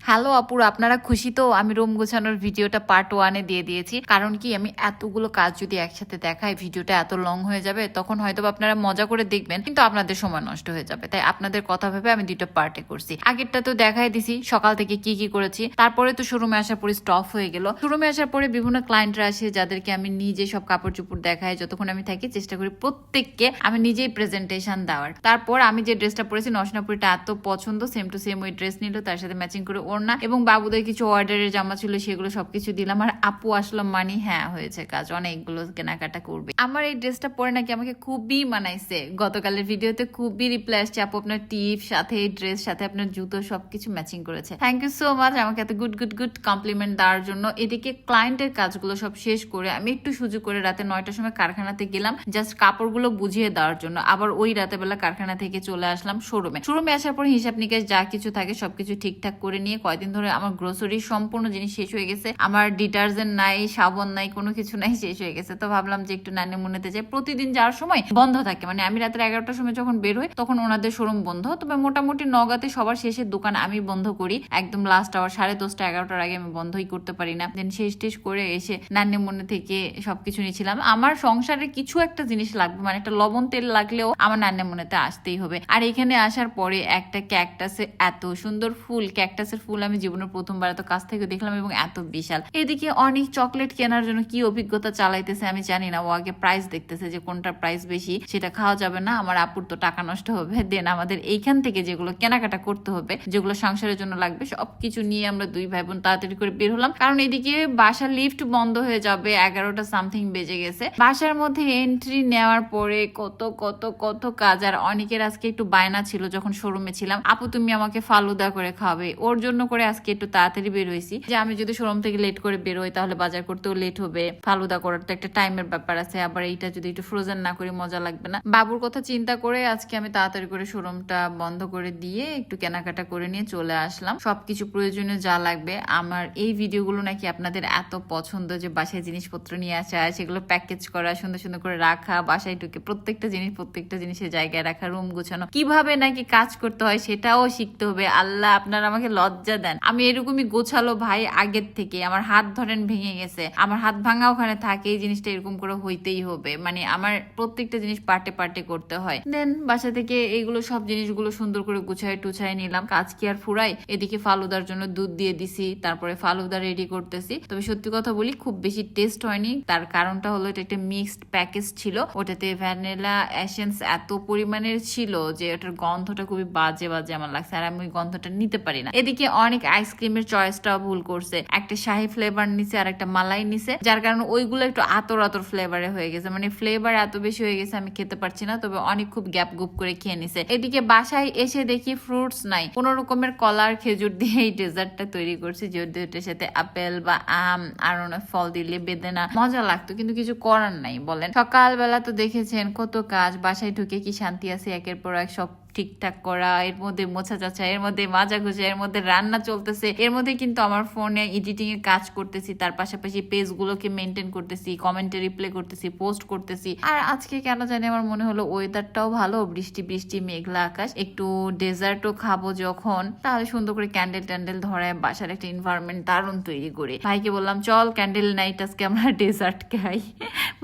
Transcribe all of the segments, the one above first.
Hello আপুরা, আপনারা খুশি তো? আমি রুম গোছানোর ভিডিওটা পার্ট 1-এ দিয়ে দিয়েছি। কারণ কি, আমি এতগুলো কাজ যদি একসাথে দেখাই ভিডিওটা এত লং হয়ে যাবে, তখন হয়তো আপনারা মজা করে দেখবেন কিন্তু আপনাদের সময় নষ্ট হয়ে যাবে। তাই আপনাদের কথা ভেবে আমি 2টা পার্টে করছি। আগেরটা তো দেখাই দিছি সকাল থেকে কি কি করেছি। তারপরে তো শোরুমে আসার পরে স্টপ হয়ে গেল। শোরুমে আসার পরে বিভিন্ন ক্লায়েন্টরা আসে যাদেরকে আমি নিজে সব কাপড় চোপড় দেখাই। যতক্ষণ আমি থাকি চেষ্টা করি প্রত্যেককে আমি নিজেই প্রেজেন্টেশন দেওয়ার। তারপর আমি যে ড্রেসটা পরেছি নশনাপুরিটা এত পছন্দ, সেম টু সেম ওই ড্রেস নিল, তার সাথে ম্যাচিং করে ওড়না এবং বাবুদের কিছু অর্ডারের জামা ছিল সেগুলো সবকিছু দিলাম। আর আপু আসলো মানি, হ্যাঁ হয়েছে কাজ, অনেকগুলো কেনাকাটা করবে। আমার এই ড্রেসটা পরে নাকি আমাকে খুবই মানাইছে। গতকালের ভিডিওতে খুবই রিপ্লাই আসছে, আপু আপনার টিপ সাথে এই ড্রেস সাথে আপনার জুতো সবকিছু ম্যাচিং করেছে। থ্যাংক ইউ সো মাচ আমাকে এত গুড গুড গুড কমপ্লিমেন্ট দেওয়ার জন্য। এদিকে ক্লায়েন্টের কাজগুলো সব শেষ করে আমি একটু সুযোগ করে রাতে 9টার সময় কারখানাতে গেলাম জাস্ট কাপড়গুলো বুঝিয়ে দেওয়ার জন্য। আবার ওই রাতে বেলা কারখানা থেকে চলে আসলাম শোরুমে আসার পর হিসাব নিকাশ যা কিছু থাকে সবকিছু ঠিকঠাক করে নিয়ে কয়দিন ধরে আমার গ্রোসারি সম্পূর্ণ জিনিস শেষ হয়ে গেছে। আমার ডিটারজেন্ট নাই, সাবান নাই, কোনো কিছু নাই, শেষ হয়ে গেছে। তো ভাবলাম যে একটু নানি মনেতে যাই। প্রতিদিন যাওয়ার সময় বন্ধ থাকে, মানে আমি রাতের 11টার সময় যখন বের হই তখন ওনাদের শোরুম বন্ধ। তবে মোটামুটি নগাতে সবার শেষের দোকান আমি বন্ধ করি একদম লাস্ট আওয়ার 10:30 11টার আগে আমি বন্ধই করতে পারি না। দেন শেষ টেস করে এসে নানি মনে থেকে সবকিছু নিয়েছিলাম। আমার সংসারে কিছু একটা জিনিস লাগবে, মানে একটা লবণ তেল লাগলেও আমার নানি মনেতে আসতেই হবে। আর এখানে আসার পরে একটা ক্যাকটাসের এত সুন্দর ফুল, ক্যাকটাসের ফুল আমি জীবনের প্রথমবার এত কাছ থেকে দেখলাম এবং এত বিশাল। এদিকে অনেক চকলেট কেনার জন্য কি অভিজ্ঞতা চালাইতেছে আমি জানি না। ও আগে প্রাইস দেখতেছে যে কোনটার প্রাইস বেশি, সেটা খাওয়া যাবে না, আমার আপুর তো টাকা নষ্ট হবে। দেন আমাদের এইখান থেকে যেগুলো কেনাকাটা করতে হবে, যেগুলো সংসারের জন্য লাগবে, সবকিছু নিয়ে আমরা দুই ভাই বোন তাড়াতাড়ি করে বের হলাম। কারণ এদিকে বাসার লিফট বন্ধ হয়ে যাবে, 11টা সামথিং বেজে গেছে। বাসার মধ্যে এন্ট্রি নেওয়ার পরে কত কত কত কাজ। আর অনেকের আজকে একটু বায়না ছিল যখন শোরুমে ছিলাম, আপু তুমি আমাকে ফালুদা করে খাবে, ওর জন্য করে আজকে একটু তাড়াতাড়ি বের হয়েছি যে আমি যদি শোরুম থেকে লেট করে বের হই তাহলে বাজার করতেও লেট হবে। ফালুদা করার তো একটা টাইমের ব্যাপার আছে, আবার এইটা যদি একটু ফ্রোজেন না করি মজা লাগবে না। বাবুর কথা চিন্তা করে আজকে আমি তাড়াতাড়ি করে শোরুমটা বন্ধ করে দিয়ে একটু কেনাকাটা করে নিয়ে চলে আসলাম। সবকিছু প্রয়োজনীয় যা লাগবে। আমার এই ভিডিওগুলো নাকি আপনাদের এত পছন্দ যে বাসায় জিনিসপত্র নিয়ে আসা, সেগুলো প্যাকেজ করা, সুন্দর সুন্দর করে রাখা, বাসায় ঢুকে প্রত্যেকটা জিনিসের জায়গায় রাখা, রুম গোছানো, কিভাবে নাকি কাজ করতে হয় সেটাও শিখতে হবে। আল্লাহ আপনারা আমাকে লজ্জা দেন, আমি এরকমই গোছালো ভাই আগের থেকে। আমার হাত ধরেন ভেঙে গেছে, আমার হাত ভাঙা ওখানে থাকে, এই জিনিসটা এরকম করে হইতেই হবে, মানে আমার প্রত্যেকটা জিনিস পার্টে পার্টে করতে হয়। দেন বাসা থেকে এইগুলো সব জিনিসগুলো সুন্দর করে গুছায় টুছায় নিলাম। কাজ কি আর ফুরাই। এদিকে ফালুদার জন্য দুধ দিয়ে দিছি, তারপরে ফালুদা রেডি করতেছি। তবে সত্যি কথা বলি খুব বেশি টেস্ট হয়নি, তার কারণটা হলো এটা একটা মিক্সড প্যাকেজ ছিল, ওটাতে ভ্যানিলা এসেন্স এত পরিমাণের ছিল যে ওটার গন্ধটা খুবই বাজে বাজে আমার লাগছে, আর আমি ওই গন্ধটা নিতে পারি না। এদিকে অনেক আইসক্রিমের চয়েসটাও ভুল করছে, একটা শাহি ফ্লেভার নিছে আর একটা মালাই নিছে, যার কারণে ওইগুলো একটু আতর আতর ফ্লেভারে হয়ে গেছে, মানে ফ্লেভার এত বেশি হয়ে গেছে আমি খেতে পারছি না। তবে অনেক খুব গ্যাপ গুপ করে খেয়ে নিছে। এদিকে বাসায় এসে দেখি ফ্রুটস নাই, কোন রকমের কলার খেজুর দিয়ে এই ডেজার্টটা তৈরি করছি, যদি ওটার সাথে আপেল বা আম আর অনেক ফল দিলে বেদেনা মজা লাগতো, কিন্তু কিছু করার নাই বলেন। সকালবেলা তো দেখেছেন কত কাজ, বাসায় ঢুকে কি শান্তি আছে, একের পর এক সব ঠিকঠাক করা, এর মধ্যে মোছা চাচা, এর মধ্যে মাজা ঘুষা, এর মধ্যে রান্না চলতেছে, এর মধ্যে কিন্তু আমার ফোনে এডিটিং এর কাজ করতেছি, তার পাশাপাশি পেজ গুলোকে মেনটেন করতেছি, কমেন্টে রিপ্লাই করতেছি, পোস্ট করতেছি। আর আজকে কেন জানি আমার মনে হলো ওয়েদারটাও ভালো, বৃষ্টি বৃষ্টি মেঘলা আকাশ, একটু ডেজার্টও খাবো যখন, তাহলে সুন্দর করে ক্যান্ডেল ট্যান্ডেল ধরে বাসার একটা এনভায়রনমেন্ট দারুণ তৈরি করে। ভাইকে বললাম চল ক্যান্ডেল নাইট আজকে আমরা ডেজার্ট খাই।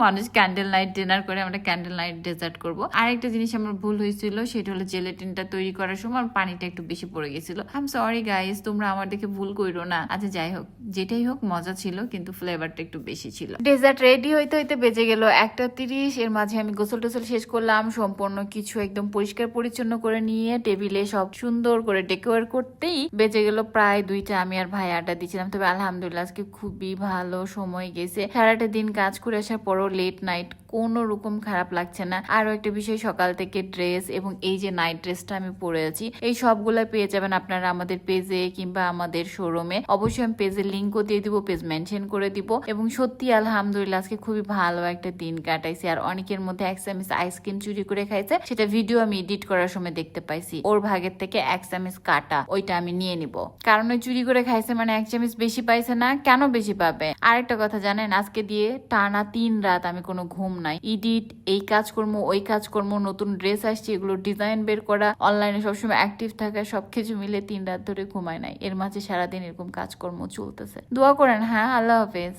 মানুষ ক্যান্ডেল নাইট ডিনার করে, আমরা ক্যান্ডেল নাইট ডেজার্ট করবো। আরেকটা জিনিস আমার ভুল হয়েছিল, সেটা হলো জেলেটিনটা তৈরি করার সময় পানিটা একটু বেশি পড়ে গেছিল। আই এম সরি গাইস, তোমরা আমার দেখে ভুল কইরো না। আচ্ছা যাই হোক, যেটাই হোক মজা ছিল, কিন্তু ফ্লেভারটা একটু বেশি ছিল। ডেজার্ট রেডি হইতে হইতে বেজে গেল 1:30। এর মাঝে আমি গোসল টোসল শেষ করলাম, সম্পূর্ণ কিছু একদম পরিষ্কার পরিচ্ছন্ন করে নিয়ে টেবিলে সব সুন্দর করে ডেকোর করতেই বেজে গেল প্রায় 2টা। আমি আর ভাই আড্ডা দিচ্ছিলাম। তবে আলহামদুলিল্লাহ আজকে খুবই ভালো সময় গেছে। সারাটা দিন কাজ করে আসার পরও লেট নাইট কোনো রকম খারাপ লাগছে না। আরো একটা বিষয়, সকাল থেকে ড্রেস এবং এই যে নাইট ড্রেসটা আমি পরে আছি, এই সবগুলা পেয়ে যাবেন আপনারা আমাদের পেজে কিংবা আমাদের শোরুমে। অবশ্যই আমি পেজের লিঙ্কও দিয়ে দিব, পেজ মেনশন করে দিব। এবং সত্যি আলহামদুলিল্লাহ আজকে খুবই ভালো একটা দিন কাটাইছি। আর অনেকের মধ্যে এক চামচ আইসক্রিম চুরি করে খাইছে, সেটা ভিডিও আমি এডিট করার সময় দেখতে পাইছি। ওর ভাগের থেকে 1 চামচ কাটা, ওইটা আমি নিয়ে নিব, কারণ ওই চুরি করে খাইছে মানে 1 চামচ বেশি পাইছে না, কেন বেশি পাবে। আরেকটা কথা জানেন, আজকে দিয়ে টানা 3 রাত আমি কোনো ঘুম নাই। ইডিট, এই কাজকর্ম, ওই কাজকর্ম, নতুন ড্রেস আসছে, এগুলো ডিজাইন বের করা, অনলাইনে সবসময় অ্যাক্টিভ থাকা, সবকিছু মিলে 3 রাত ধরে ঘুমায় নাই। এর মাঝে সারাদিন এরকম কাজকর্ম চলতেছে। দোয়া করেন। হ্যাঁ, আল্লাহ হাফেজ।